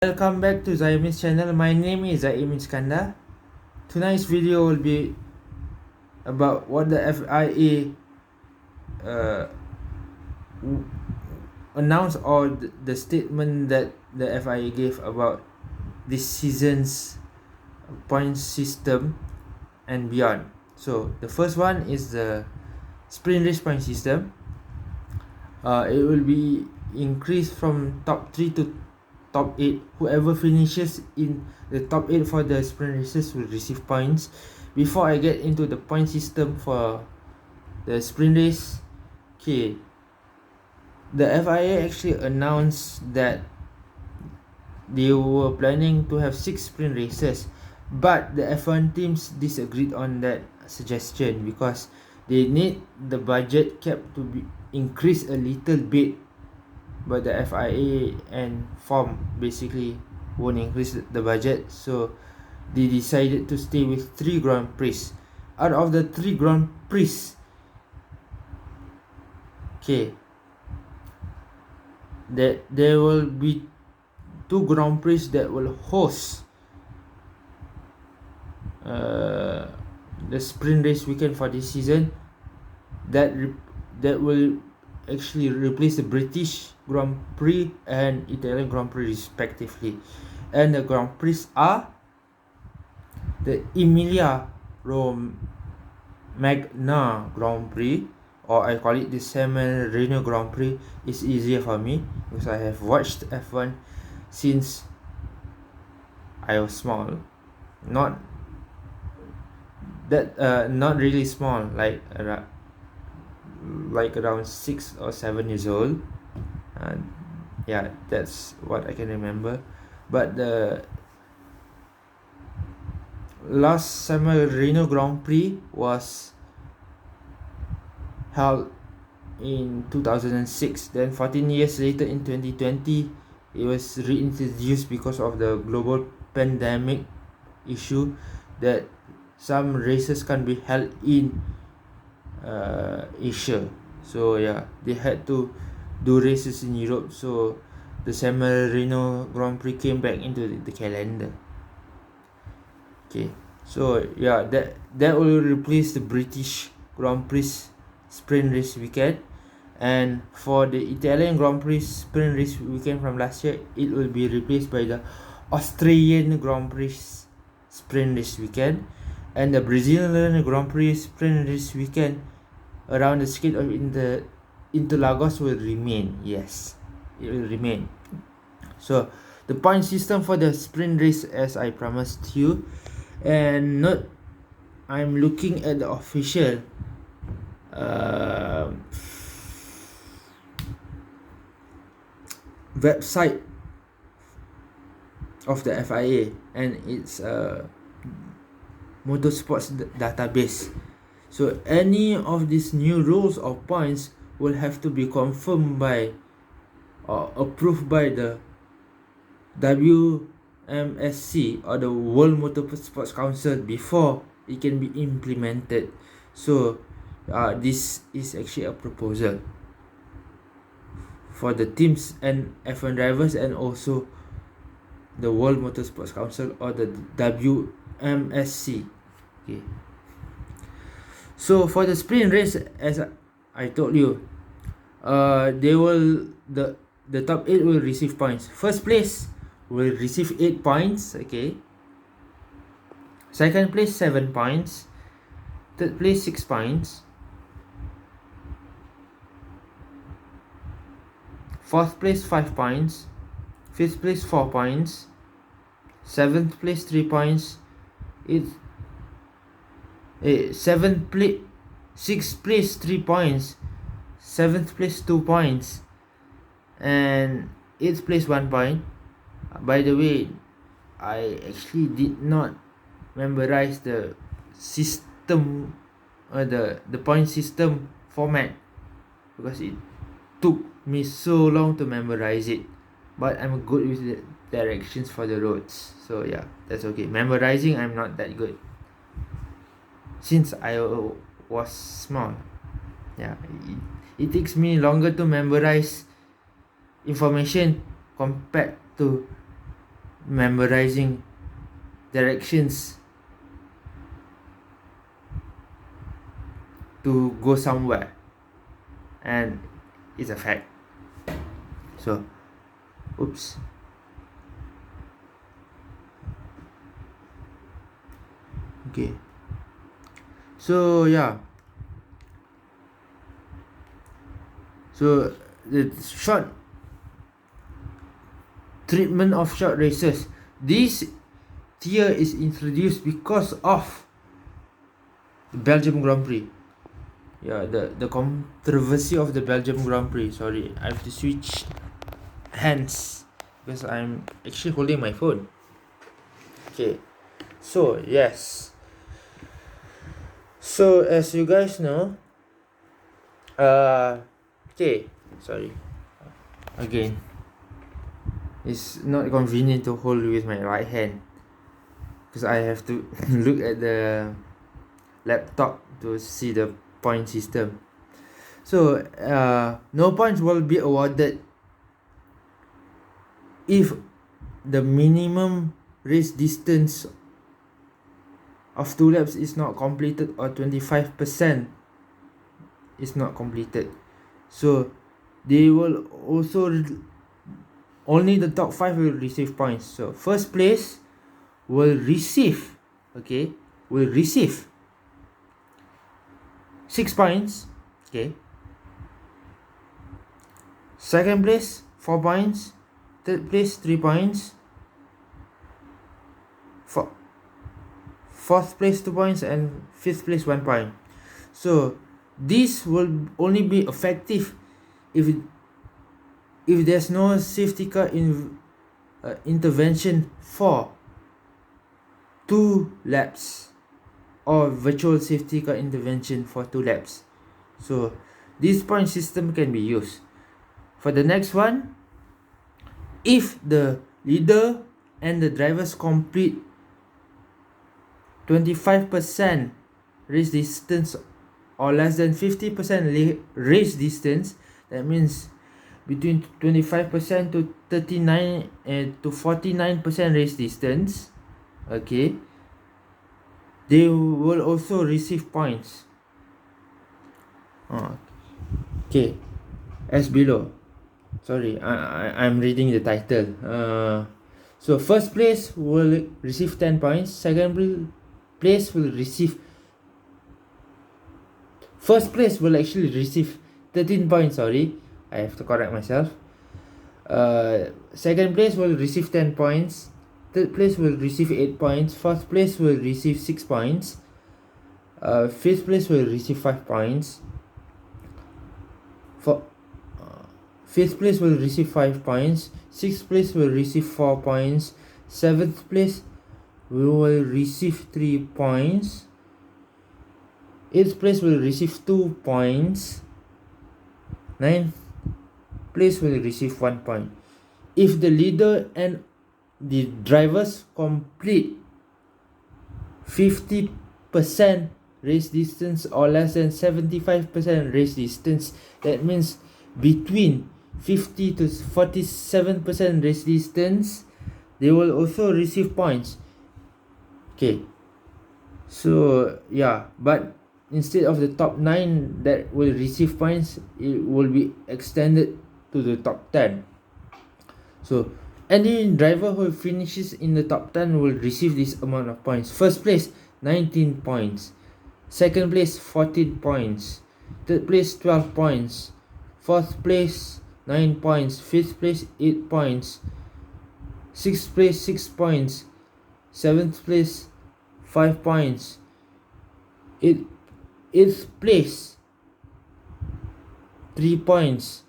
Welcome back to Zaimin's channel. My name is Zaimin Skandar. Tonight's video will be about what the FIA announced, or the statement that the FIA gave about this season's point system and beyond. So the first one is the sprint race point system. It will be increased from top 3 to top 8. Whoever finishes in the top 8 for the sprint races will receive points. Before I get into the point system for the sprint race, okay, the FIA actually announced that they were planning to have 6 sprint races, but the F1 teams disagreed on that suggestion because they need the budget cap to be increased a little bit, but the FIA and FOM basically won't increase the budget, so they decided to stay with 3 Grand Prix. Out of the 3 Grand Prix, okay, there will be 2 Grand Prix that will host the sprint race weekend for this season. That will actually replace the British Grand Prix and Italian Grand Prix respectively. And the Grand Prix are the Emilia Romagna Grand Prix, or I call it the San Marino Grand Prix. It's easier for me because I have watched F1 since I was small. Not really small, like around 6 or 7 years old. Yeah, that's what I can remember. But the last San Marino Grand Prix was held in 2006. Then 14 years later, in 2020, it was reintroduced because of the global pandemic issue that some races can be held in Asia. So yeah, they had to do races in Europe, so the San Marino Grand Prix came back into the calendar. Okay, so yeah, that will replace the British Grand Prix sprint race weekend. And for the Italian Grand Prix sprint race weekend from last year, it will be replaced by the Australian Grand Prix sprint race weekend. And the Brazilian Grand Prix sprint race weekend around the circuit of Interlagos will remain. Yes, it will remain. So the point system for the sprint race, as I promised you, and not, I'm looking at the official website of the FIA, and it's motorsports database. So any of these new rules or points will have to be confirmed by or approved by the WMSC, or the World Motosport Council, before it can be implemented. So this is actually a proposal for the teams and F1 drivers, and also the World Motorsport Council, or the WMSC. Okay. So for the sprint race, as I told you, they will the top 8 will receive points. First place will receive 8 points. Okay. Second place 7 points. Third place 6 points. Fourth place 5 points. Fifth place 4 points. Seventh place 3 points. Sixth place 3 points. Seventh place 2 points. And 8th place 1 point. By the way, I actually did not memorize the system, the point system format, because it took me so long to memorize it. But I'm good with the directions for the roads, so yeah, that's okay. Memorizing, I'm not that good since I was small. Yeah, it takes me longer to memorize information compared to memorizing directions to go somewhere, and it's a fact. So oops, okay, so yeah, so the short treatment of short races, this tier is introduced because of the Belgium Grand Prix. Yeah, the controversy of the Belgium Grand Prix. Sorry, I have to switch hands because I'm actually holding my phone. Okay, so yes, so as you guys know, okay, sorry, again, it's not convenient to hold with my right hand because I have to look at the laptop to see the point system. So no points will be awarded if the minimum race distance of 2 laps is not completed, or 25% is not completed. So they will also only the top 5 will receive points. So first place will receive 6 points. Okay, second place 4 points, third place 3 points, fourth place 2 points, and fifth place 1 point. So this will only be effective if there's no safety car intervention for 2 laps, or virtual safety car intervention for 2 laps. So this point system can be used. For the next one, if the leader and the drivers complete 25% race distance or less than 50% race distance, that means between 25% to 39 to 49% race distance, okay, they will also receive points. Okay, as below. Sorry, I'm reading the title. So first place will receive 10 points. Second place will receive. First place will actually receive 13 points. Sorry, I have to correct myself. Second place will receive 10 points. Third place will receive 8 points. Fourth place will receive 6 points. Fifth place will receive 5 points. Fifth place will receive 5 points. Sixth place will receive 4 points. Seventh place will receive 3 points. Eighth place will receive 2 points. Ninth place will receive 1 point. If the leader and the drivers complete 50% race distance or less than 75% race distance, that means between 50 to 47% race distance, they will also receive points. Okay, so yeah, but instead of the top 9 that will receive points, it will be extended to the top 10. So any driver who finishes in the top 10 will receive this amount of points. First place 19 points, second place 14 points, third place 12 points, fourth place 9 points, fifth place 8 points, sixth place 6 points, seventh place 5 points, eighth place 3 points,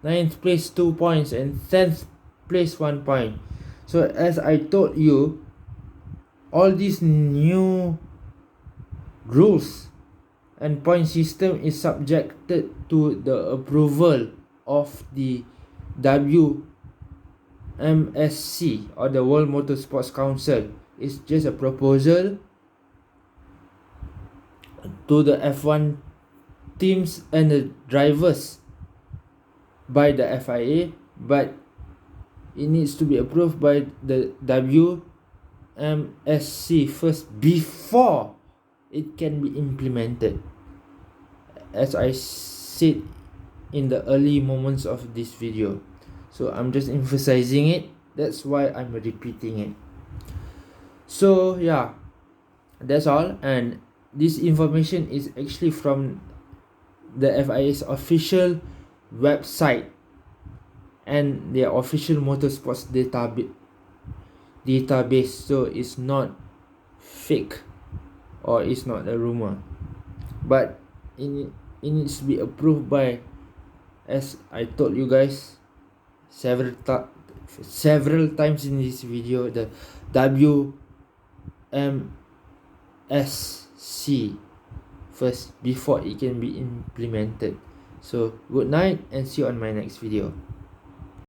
ninth place 2 points, and 10th place 1 point. So as I told you, all these new rules and point system is subjected to the approval of the WMSC, or the World Motosport Council. It's just a proposal to the F1 teams and the drivers by the FIA, but it needs to be approved by the WMSC first before it can be implemented, as I said in the early moments of this video. So I'm just emphasizing it, that's why I'm repeating it. So yeah, that's all. And this information is actually from the FIA's official website and their official motorsports database, so it's not fake or it's not a rumor, but it needs to be approved by, as I told you guys several times in this video, the WMSC first before it can be implemented. So good night and see you on my next video.